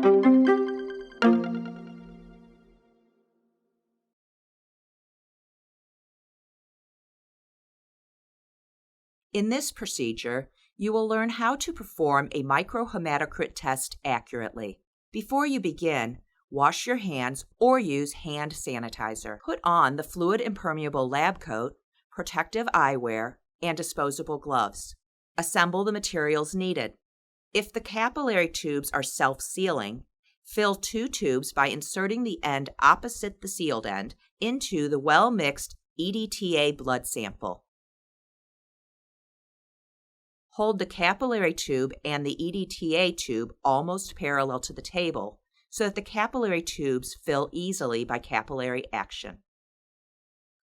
In this procedure, you will learn how to perform a microhematocrit test accurately. Before you begin, wash your hands or use hand sanitizer. Put on the fluid impermeable lab coat, protective eyewear, and disposable gloves. Assemble the materials needed. If the capillary tubes are self-sealing, fill 2 tubes by inserting the end opposite the sealed end into the well-mixed EDTA blood sample. Hold the capillary tube and the EDTA tube almost parallel to the table so that the capillary tubes fill easily by capillary action.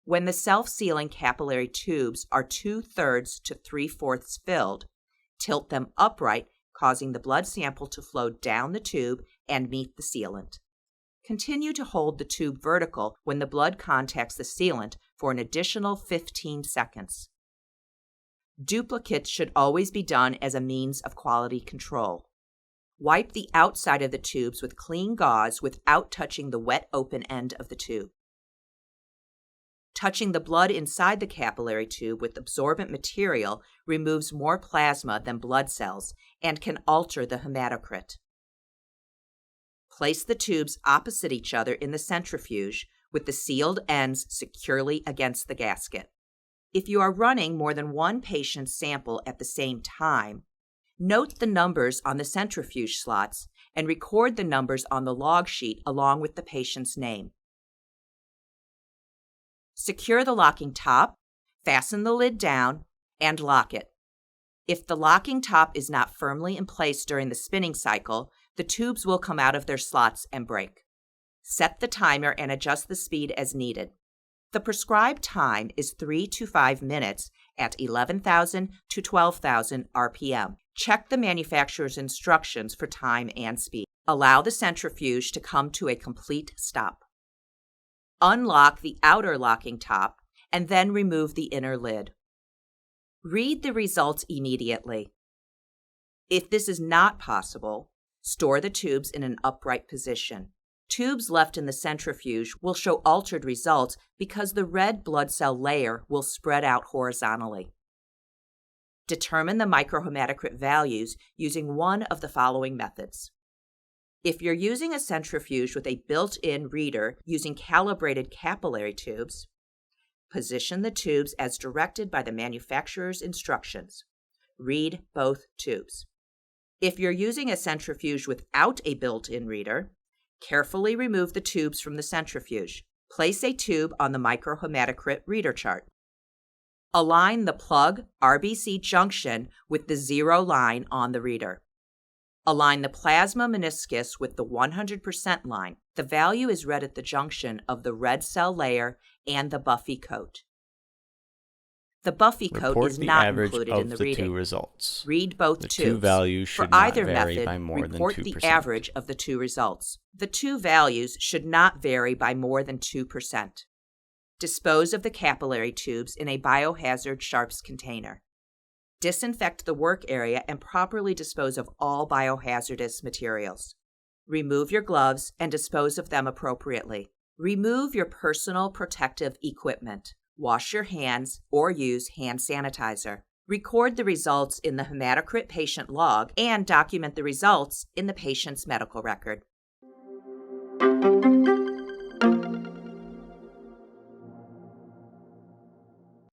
When the self-sealing capillary tubes are 2/3 to 3/4 filled, tilt them upright, causing the blood sample to flow down the tube and meet the sealant. Continue to hold the tube vertical when the blood contacts the sealant for an additional 15 seconds. Duplicates should always be done as a means of quality control. Wipe the outside of the tubes with clean gauze without touching the wet open end of the tube. Touching the blood inside the capillary tube with absorbent material removes more plasma than blood cells and can alter the hematocrit. Place the tubes opposite each other in the centrifuge with the sealed ends securely against the gasket. If you are running more than one patient's sample at the same time, note the numbers on the centrifuge slots and record the numbers on the log sheet along with the patient's name. Secure the locking top, fasten the lid down, and lock it. If the locking top is not firmly in place during the spinning cycle, the tubes will come out of their slots and break. Set the timer and adjust the speed as needed. The prescribed time is 3 to 5 minutes at 11,000 to 12,000 RPM. Check the manufacturer's instructions for time and speed. Allow the centrifuge to come to a complete stop. Unlock the outer locking top and then remove the inner lid. Read the results immediately. If this is not possible, store the tubes in an upright position. Tubes left in the centrifuge will show altered results because the red blood cell layer will spread out horizontally. Determine the microhematocrit values using one of the following methods. If you're using a centrifuge with a built-in reader using calibrated capillary tubes, position the tubes as directed by the manufacturer's instructions. Read both tubes. If you're using a centrifuge without a built-in reader, carefully remove the tubes from the centrifuge. Place a tube on the microhematocrit reader chart. Align the plug RBC junction with the 0 line on the reader. Align the plasma meniscus with the 100% line. The value is read at the junction of the red cell layer and the buffy coat. The buffy coat is not included in the reading. Two results. Read both the tubes. Two values should For not either vary method, by more report than 2%. the average of the 2 results. The 2 values should not vary by more than 2%. Dispose of the capillary tubes in a biohazard sharps container. Disinfect the work area and properly dispose of all biohazardous materials. Remove your gloves and dispose of them appropriately. Remove your personal protective equipment. Wash your hands or use hand sanitizer. Record the results in the hematocrit patient log and document the results in the patient's medical record.